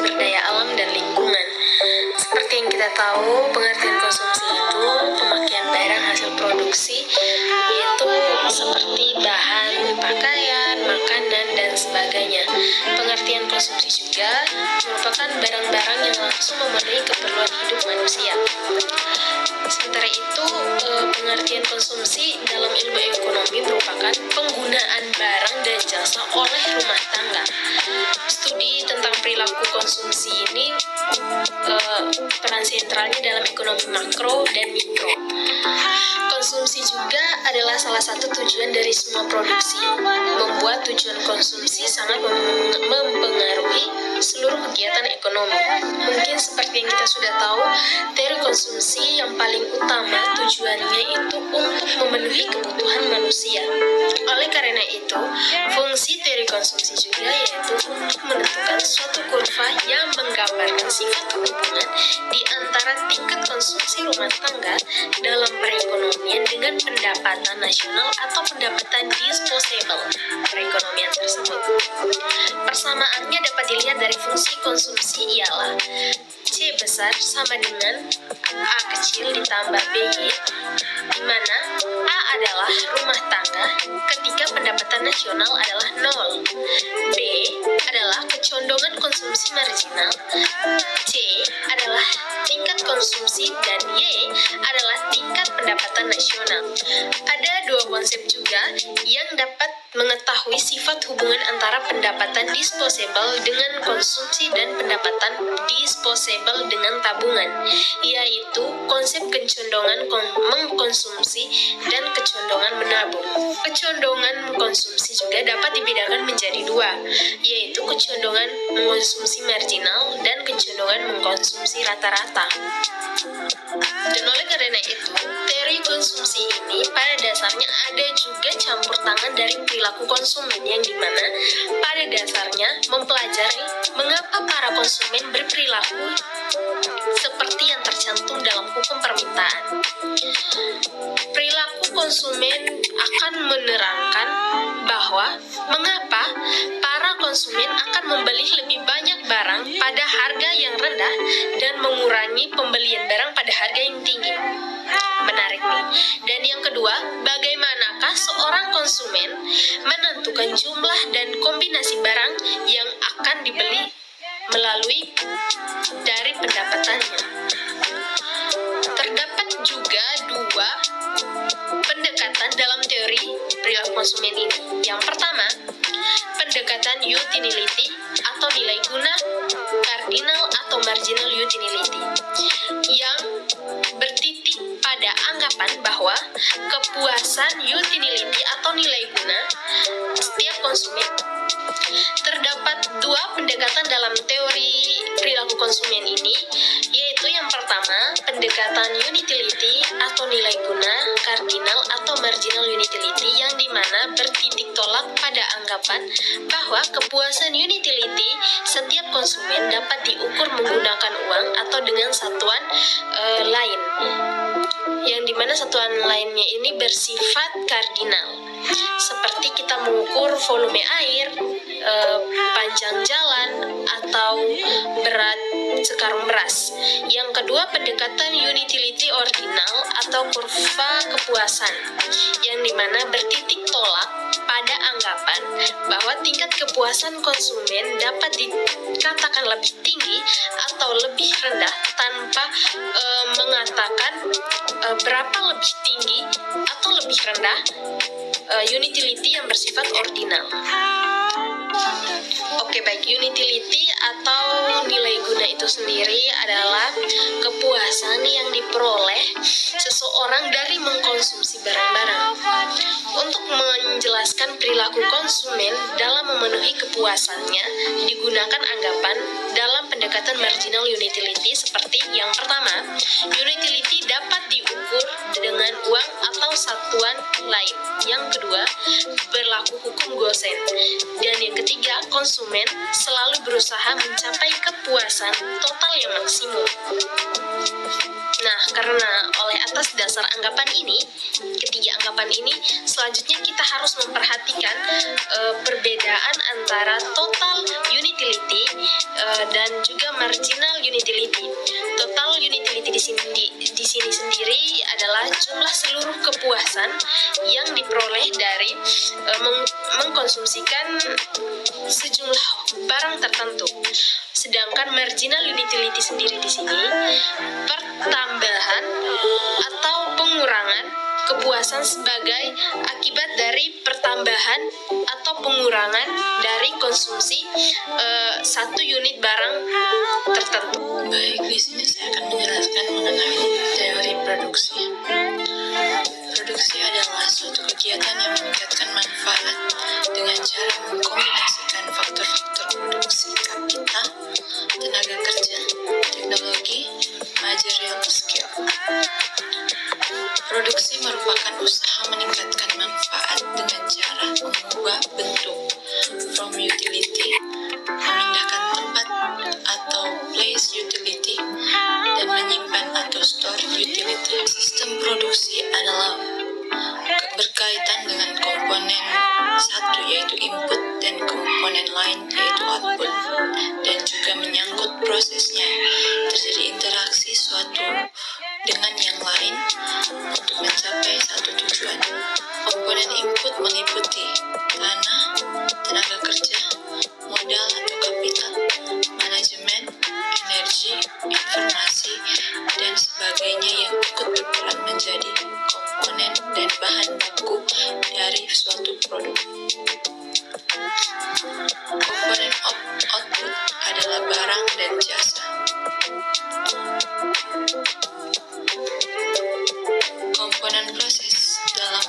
sumber daya alam dan lingkungan. Seperti yang kita tahu, pengertian konsumsi itu pemakaian barang hasil produksi, yaitu seperti bahan pakaian, makanan, dan sebagainya. Pengertian konsumsi juga merupakan barang-barang yang langsung memenuhi keperluan hidup manusia. Sementara itu, pengertian konsumsi dalam ilmu ekonomi merupakan penggunaan barang dan jasa oleh rumah tangga. Studi tentang perilaku konsumsi ini peran sentralnya dalam ekonomi makro dan mikro. Konsumsi juga adalah salah satu tujuan dari semua produksi. Membuat tujuan konsumsi sangat mempengaruhi seluruh kegiatan ekonomi. Mungkin seperti yang kita sudah tahu, teori konsumsi yang paling utama tujuannya itu untuk memenuhi kebutuhan manusia. Oleh karena itu, fungsi teori konsumsi juga yaitu untuk menentukan suatu kurva yang menggambarkan sifat hubungan di antara tingkat konsumsi rumah tangga dalam perekonomian dengan pendapatan nasional atau pendapatan disposable perekonomian tersebut. Persamaannya dapat dilihat dari fungsi konsumsi ialah C besar sama dengan A kecil ditambah BY, di mana A adalah rumah tangga ketika pendapatan nasional adalah 0, B adalah kecondongan konsumsi marginal, C adalah tingkat konsumsi, dan Y adalah tingkat pendapatan nasional. Ada dua konsep juga yang dapat mengetahui sifat hubungan antara pendapatan disposable dengan konsumsi dan pendapatan disposable dengan tabungan, yaitu konsep kecondongan mengkonsumsi dan kecondongan menabung. Kecondongan mengkonsumsi juga dapat dibedakan menjadi dua, yaitu kecondongan mengkonsumsi marginal dan kecondongan mengkonsumsi rata-rata. Dan oleh karena itu, teori konsumsi ini pada dasarnya ada juga campur tangan dari perilaku konsumen, yang dimana pada dasarnya mempelajari mengapa para konsumen berperilaku seperti yang tercantum dalam hukum permintaan. Perilaku konsumen akan menerangkan bahwa mengapa para konsumen akan membeli lebih banyak barang pada harga yang rendah dan mengurangi pembelian barang pada harga yang tinggi. Menarik nih. Dan yang kedua, bagaimanakah seorang konsumen menentukan jumlah dan kombinasi barang yang akan dibeli melalui dari pendapatannya. Terdapat juga dua pendekatan dalam teori perilaku konsumen ini. Yang pertama, pendekatan utility atau nilai guna, cardinal atau marginal utility, yang bertitik pada anggapan bahwa kepuasan utility atau nilai guna setiap konsumen. Terdapat dua pendekatan dalam teori perilaku konsumen ini, yaitu yang pertama, pendekatan utility atau nilai guna, cardinal atau marginal utility, yang dimana bertitik tolak pada anggapan bahwa kepuasan utility setiap konsumen dapat diukur menggunakan uang atau dengan satuan lain, yang dimana satuan lainnya ini bersifat kardinal, seperti kita mengukur volume air, panjang jalan, atau berat sekarung beras. Yang kedua, pendekatan utility ordinal atau kurva kepuasan, yang dimana bertitik tolak pada anggapan bahwa tingkat kepuasan konsumen dapat dikatakan lebih tinggi atau lebih rendah tanpa mengatakan berapa lebih tinggi atau lebih rendah utility yang bersifat ordinal. Oke, baik. Utility atau nilai guna itu sendiri adalah kepuasan yang diperoleh seseorang dari mengkonsumsi barang-barang. Untuk menjelaskan perilaku konsumen dalam memenuhi kepuasannya, digunakan anggapan dalam pendekatan pendekatan marginal utility seperti yang pertama, utility dapat diukur dengan uang atau satuan lain. Yang kedua, berlaku hukum Gosen. Dan yang ketiga, konsumen selalu berusaha mencapai kepuasan total yang maksimum. Nah, karena oleh atas dasar anggapan ini, ketiga anggapan ini, selanjutnya kita harus memperhatikan perbedaan antara total utility dan juga marginal utility. Total utility di sini sendiri adalah jumlah seluruh kepuasan yang diperoleh dari mengkonsumsikan sejumlah barang tertentu. Sedangkan marginal utility sendiri di sini pertambahan atau pengurangan kepuasan sebagai akibat dari pertambahan atau pengurangan dari konsumsi satu unit barang tertentu. Baik, di sini saya akan menjelaskan mengenai teori produksi. Produksi adalah suatu kegiatan yang meningkatkan manfaat dengan cara mengkombinasikan faktor-faktor produksi kapital, tenaga kerja, teknologi, managerial skill. Produksi merupakan usaha meningkatkan manfaat dengan cara mengubah bentuk from utility, memindahkan tempat atau place utility, dan menyimpan atau store utility. Sistem produksi adalah berkaitan dengan komponen satu yaitu input dan komponen lain yaitu output, dan juga menyangkut prosesnya terjadi interaksi suatu dengan yang lain untuk mencapai satu tujuan. Komponen input meliputi tanah, tenaga kerja, modal atau kapital, manajemen, energi, informasi, dan sebagainya yang ikut berperan menjadi komponen dan bahan baku dari suatu produk. Komponen output adalah barang dan jasa. Komponen proses dalam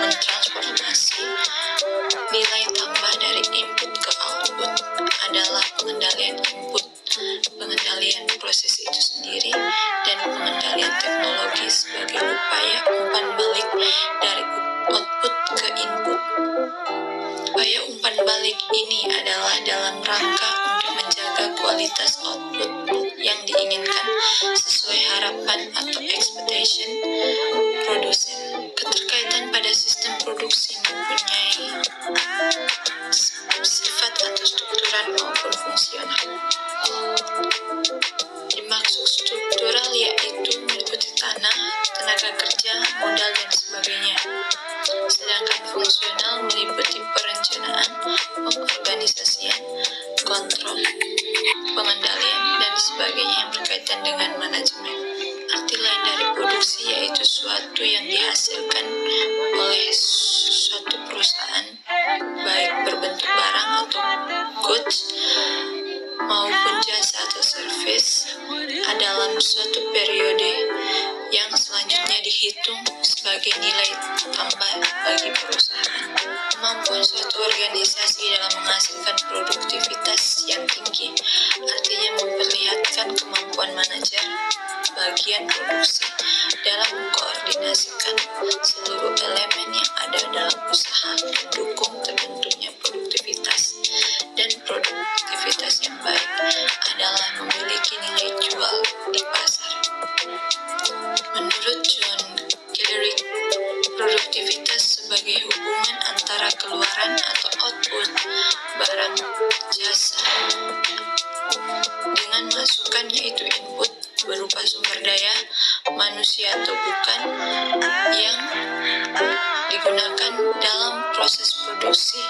mentransformasi nilai tambah dari input ke output adalah pengendalian input, pengendalian proses itu sendiri, dan pengendalian teknologi sebagai upaya umpan balik dari output ke input. Upaya umpan balik ini adalah dalam rangka untuk menjaga kualitas output yang diinginkan sesuai harapan atau expectation produsen. Keterkaitan pada sistem produksi mempunyai sifat atau struktural maupun fungsional. Dimaksud struktural yaitu meliputi tanah, tenaga kerja, modal, dan sebagainya. Sedangkan fungsional meliputi perencanaan, pengorganisasian, kontrol, pengendalian, dan sebagainya yang berkaitan dengan manajemen. Arti lain dari produksi yaitu suatu yang dihasilkan oleh suatu perusahaan, baik berbentuk barang atau goods maupun jasa atau service dalam suatu periode yang selanjutnya dihitung sebagai nilai tambah bagi perusahaan. Kemampuan suatu organisasi dalam menghasilkan produktivitas yang tinggi artinya memperlihatkan kemampuan manajer bagian produksi dalam mengkoordinasikan seluruh elemen yang ada dalam usaha mendukung terbentuknya produktivitas. Dan produktivitas yang baik adalah memiliki nilai jual di pasar. Menurut John Kedrick, produktivitas sebagai hubungan antara keluaran atau output barang jasa dengan masukan yaitu input berupa sumber daya manusia atau bukan yang digunakan dalam proses produksi.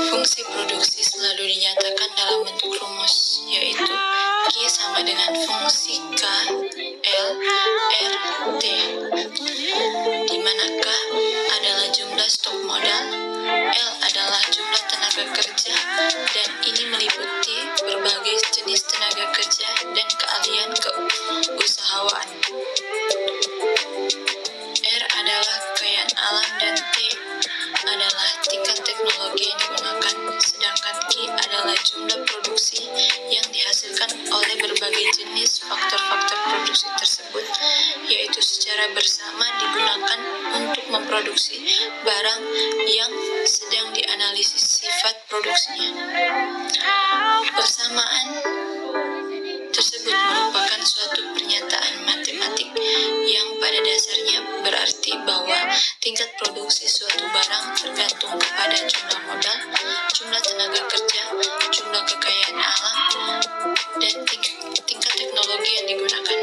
Fungsi produksi selalu dinyatakan dalam bentuk rumus, yaitu Q sama dengan fungsi K L R T, di mana K adalah jumlah stok modal, L adalah jumlah tenaga kerja, dan ini meliputi berbagai jenis tenaga kerja dan keahlian keusahawan. R adalah kekayaan alam dan T adalah tingkat teknologi yang digunakan, sedangkan Q adalah jumlah produksi yang dihasilkan berarti bahwa tingkat produksi suatu barang tergantung kepada jumlah modal, jumlah tenaga kerja, jumlah kekayaan alam, dan tingkat teknologi yang digunakan.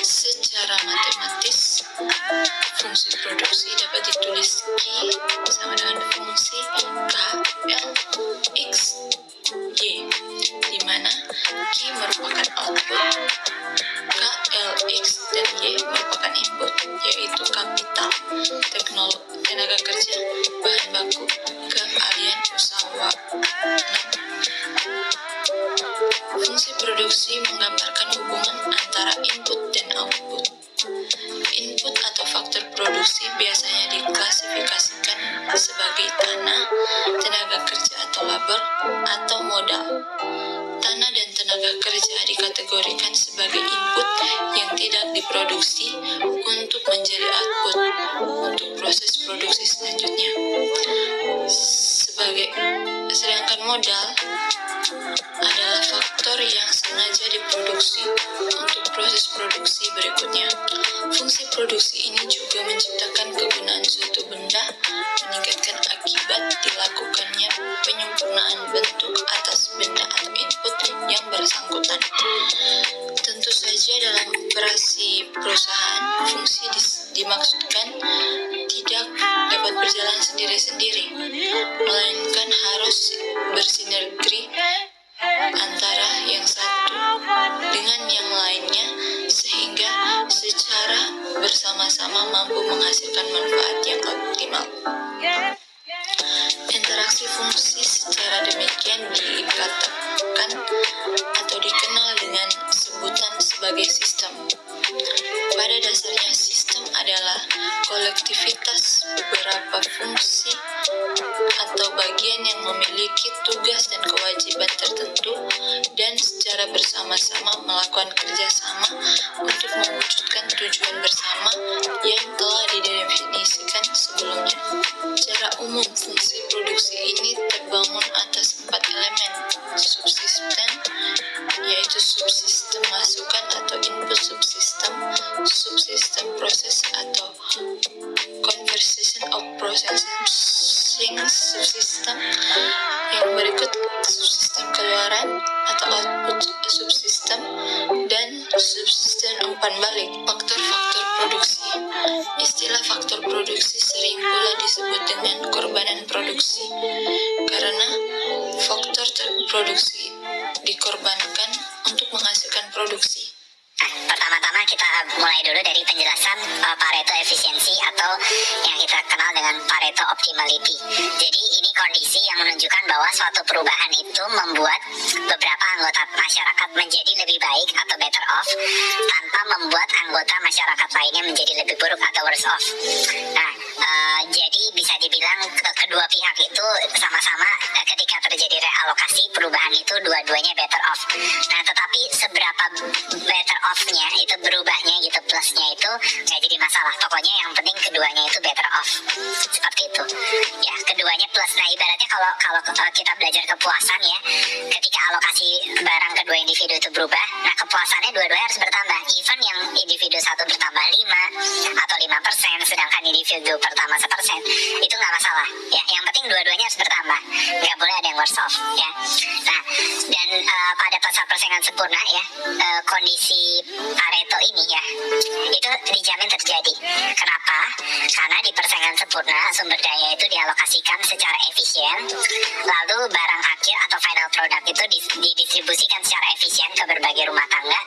Secara matematis, fungsi produksi dapat ditulis Q sama dengan fungsi K, L, X, Y, di mana Q merupakan output, K, L, X, dan Y merupakan input, yaitu kapital, tenaga kerja, bahan baku, keahlian usahawan. Fungsi produksi menggambarkan hubungan antara input dan output. Input atau faktor produksi biasanya diklasifikasikan sebagai tanah, tenaga kerja atau labor, atau modal. Tanah dan tenaga kerja dikategorikan sebagai input yang tidak diproduksi untuk menjadi output untuk proses produksi selanjutnya. Sedangkan modal adalah faktor yang sengaja diproduksi untuk proses produksi berikutnya. Fungsi produksi ini juga menciptakan kegunaan suatu benda, meningkatkan akibat dilakukannya penyempurnaan bentuk atas benda atau input yang bersangkutan. Tentu saja dalam operasi perusahaan, fungsi dimaksudkan tidak dapat berjalan sendiri-sendiri, melainkan harus bersinergi antara yang satu dengan yang lainnya sehingga secara bersama-sama mampu menghasilkan manfaat yang optimal. Interaksi fungsi secara demikian dikatakan atau dikenal dengan sebutan sebagai sistem. Pada dasarnya, sistem adalah kolektivitas beberapa fungsi atau bagian yang memiliki tugas dan kewajiban tertentu dan secara bersama-sama melakukan kerjasama untuk mewujudkan tujuan bersama yang telah didefinisikan sebelumnya. Secara umum, fungsi produksi ini terbangun atas 4 elemen subsistem, yaitu subsistem masukan atau input subsistem proses atau conversion of processing subsistem, yang berikut subsistem keluaran atau output subsistem, dan subsistem umpan balik. Faktor-faktor produksi. Istilah faktor produksi sering pula disebut dengan korbanan produksi, karena faktor produksi dikorbankan untuk menghasilkan produksi. Pertama-tama kita mulai dulu dari penjelasan Pareto efisiensi atau yang kita kenal dengan Pareto optimality. Jadi ini kondisi yang menunjukkan bahwa suatu perubahan itu membuat beberapa anggota masyarakat menjadi lebih baik atau better off tanpa membuat anggota masyarakat lainnya menjadi lebih buruk atau worse off. Nah, jadi bisa dibilang kedua pihak itu sama-sama ketika terjadi realokasi perubahan itu dua-duanya better off. Nah, tetapi seberapa better off-nya itu berubahnya gitu, plusnya itu nggak jadi masalah. Pokoknya yang penting keduanya itu better off, seperti itu. Ya, keduanya plus. Nah, ibaratnya kalau kita belajar kepuasan ya, ketika alokasi barang kedua individu itu berubah, nah kepuasannya dua-duanya harus bertambah. Even yang individu satu bertambah 5 atau 5%, sedangkan individu pertama 1%, itu nggak masalah. Ya, yang penting dua-duanya harus bertambah. Nggak boleh ada yang worse off. Ya. Nah, dan pada pasar persaingan sempurna ya, kondisi Pareto ini ya, itu dijamin terjadi. Kenapa? Karena di persaingan sempurna sumber daya itu dialokasikan secara efisien, lalu barang akhir atau final product itu didistribusikan secara efisien ke berbagai rumah tangga,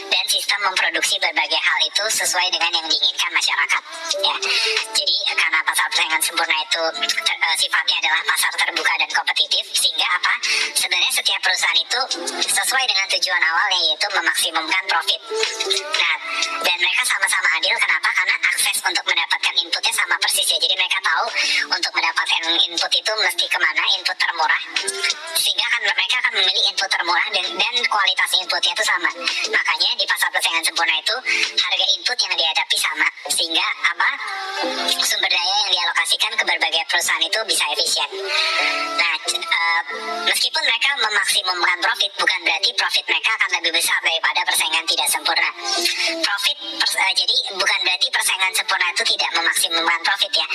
dan sistem memproduksi berbagai hal itu sesuai dengan yang diinginkan masyarakat. Ya, jadi karena pasar persaingan sempurna itu sifatnya adalah pasar terbuka dan kompetitif, sehingga apa? Sebenarnya setiap perusahaan itu sesuai dengan tujuan awalnya, yaitu memaksimumkan profit. Nah, dan mereka sama-sama adil. Kenapa? Karena akses untuk mendapatkan inputnya sama persis ya. Jadi mereka tahu untuk mendapatkan input itu mesti kemana, input termurah, sehingga mereka akan memilih input termurah dan kualitas inputnya itu sama. Makanya di pasar persaingan sempurna itu harga input yang dihadapi sama, sehingga apa? Sumber daya yang dialokasikan ke berbagai perusahaan itu bisa efisien. Nah, meskipun mereka memaksimumkan profit, bukan berarti profit mereka akan lebih besar daripada persaingan tidak sempurna. Jadi bukan berarti persaingan sempurna itu tidak memaksimumkan profit ya.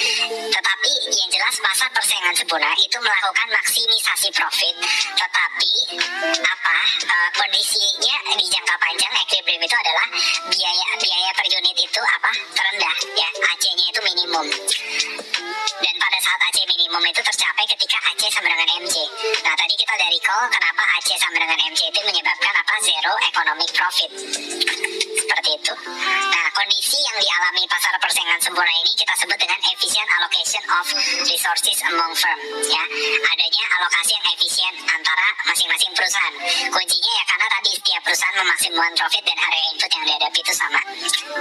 Tetapi yang jelas pasar persaingan sempurna itu melakukan maksimisasi profit, tetapi kondisinya di jangka panjang equilibrium itu adalah biaya per unit itu terendah ya, AC-nya itu minimum. Dan pada saat AC minimum itu tercapai ketika AC sama dengan MC. Nah, tadi kita udah recall kenapa AC sama dengan MC itu menyebabkan zero economic profit. Seperti itu. Nah, kondisi yang dialami pasar persaingan sempurna ini kita sebut dengan efficient allocation of resources among firm ya. Adanya alokasi yang efisien antara masing-masing perusahaan. Kuncinya ya karena tadi setiap perusahaan memaksimumkan profit dan area input yang dihadapi itu sama.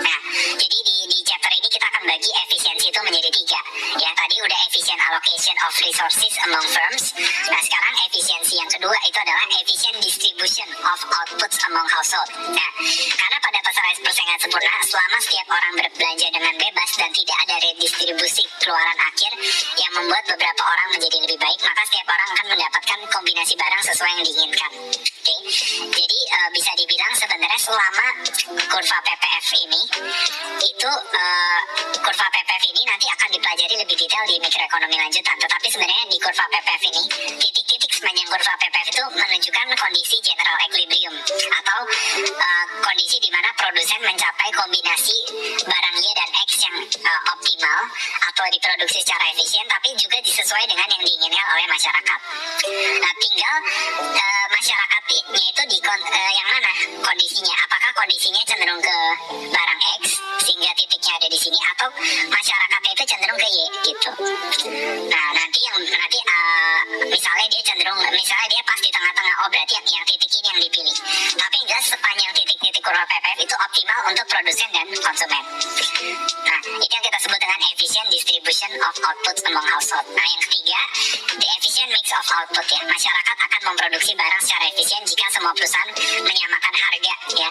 Nah, jadi di chapter ini kita akan bagi efisiensi itu menjadi 3 ya. Tadi udah efficient allocation of resources among firms. Nah, sekarang efisiensi yang kedua itu adalah efficient distribution of outputs among household. Nah, karena pada pasar persaingan sempurna, selama setiap orang berbelanja dengan bebas dan tidak ada redistribusi keluaran akhir yang membuat beberapa orang menjadi lebih baik, maka setiap orang akan mendapatkan kombinasi barang sesuai yang diinginkan. Oke, jadi bisa dibilang sebenarnya selama kurva PPF ini itu kurva PPF ini nanti akan dipelajari lebih detail di mikroekonomi lanjutan. Tetapi sebenarnya di kurva PPF ini titik-titik sepanjang kurva PPF itu menunjukkan kondisi general equilibrium atau kondisi di mana produsen mencapai kombinasi barang Y dan X yang optimal atau diproduksi secara efisien, tapi juga disesuaikan dengan yang diinginkan oleh masyarakat. Nah, tinggal masyarakatnya itu yang mana kondisinya? Apakah kondisinya cenderung ke barang X sehingga titiknya ada di sini, atau masyarakatnya itu cenderung ke Y gitu. Nah, nanti misalnya dia pas di tengah-tengah, oh berarti yang titik ini yang dipilih. Tapi enggak sepanjang titik-titik kurva PPF itu optimal untuk produsen dan konsumen. Nah, itu yang kita sebut dengan efficient distribution of outputs among household. Nah, yang ketiga, the efficient mix of output ya. Masyarakat akan memproduksi barang secara efisien jika semua perusahaan menyamakan harga ya,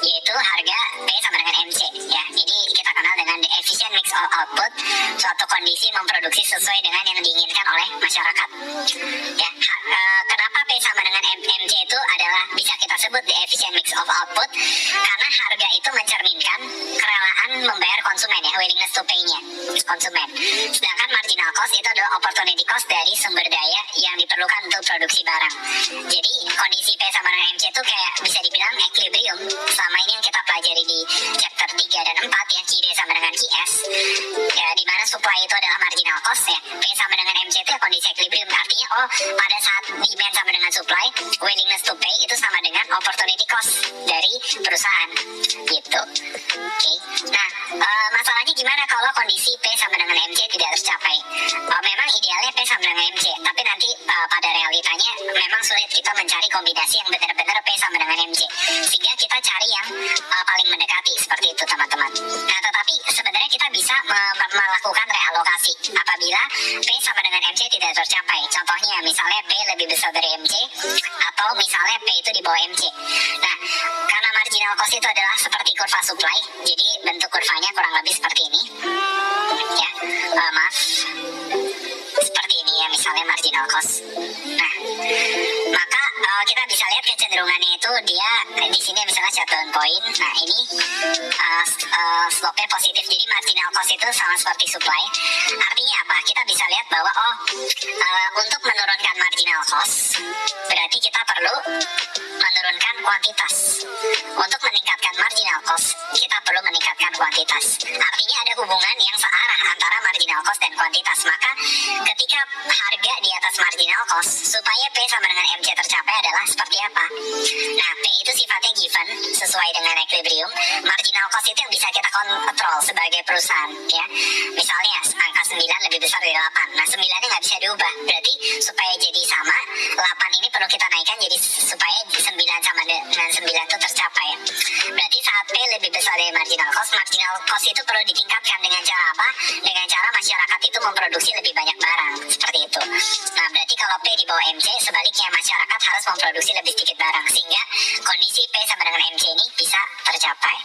yaitu harga P sama dengan MC ya. Ini kita kenal dengan the efficient mix of output, suatu kondisi memproduksi sesuai dengan yang diinginkan oleh masyarakat ya. Kenapa P sama dengan MC itu adalah bisa kita sebut the efficient mix of output? Karena harga itu mencerminkan kerelaan membayar konsumen ya, willingness to pay-nya konsumen. Sedangkan marginal cost itu adalah opportunity cost dari sumber daya yang diperlukan untuk produksi barang. Jadi kondisi P sama dengan MC itu kayak bisa dibilang equilibrium. Selama ini yang kita pelajari di chapter 3 dan 4 ya, QD sama dengan QS ya, di mana supply itu adalah marginal cost ya. P sama dengan MC itu ya kondisi equilibrium. Artinya pada saat demand sama dengan supply, willingness to pay itu sama dengan opportunity cost dari perusahaan gitu. Oke. Nah, masalahnya gimana kalau kondisi P sama dengan MC tidak tercapai? Memang idealnya P sama dengan MC, tapi nanti pada realitanya memang sulit kita mencari kombinasi yang benar-benar P sama dengan MC, sehingga kita cari yang paling mendekati seperti itu teman-teman. Nah, tetapi sebenarnya kita bisa melakukan realokasi apabila P sama dengan MC tidak tercapai. Contohnya misalnya P lebih besar dari MC, atau misalnya P itu di bawah MC. Nah, karena marginal cost itu adalah seperti kurva supply, jadi bentuk kurvanya kurang lebih seperti ini ya. Maaf, seperti ini ya misalnya marginal cost. Nah, maka kita bisa lihat kecenderungannya itu dia di sini misalnya shutdown point. Nah, ini slope-nya positif, jadi marginal cost itu sama seperti supply. Artinya apa? Kita bisa lihat bahwa untuk menurunkan marginal cost berarti kita perlu menurunkan kuantitas. Untuk meningkatkan marginal cost kita perlu meningkatkan kuantitas. Artinya ada hubungan yang searah antara marginal cost dan kuantitas. Maka ketika harga di atas marginal cost, supaya P sama dengan MC tercapai adalah seperti apa? Nah, P itu sifatnya given sesuai dengan equilibrium. Marginal cost itu yang bisa kita kontrol sebagai perusahaan ya. Misalnya angka 9 lebih besar dari 8. Nah, 9-nya nggak bisa diubah. Berarti supaya jadi sama, 8 ini perlu kita naikkan jadi supaya 9 sama dengan 9 itu tercapai. Berarti saat P lebih besar dari marginal cost itu perlu ditingkatkan dengan cara apa? Dengan cara masyarakat itu memproduksi lebih banyak barang, seperti itu. Nah, berarti kalau P di bawah MC, sebaliknya masyarakat harus memproduksi lebih sedikit barang, sehingga kondisi P sama dengan MC ini bisa tercapai.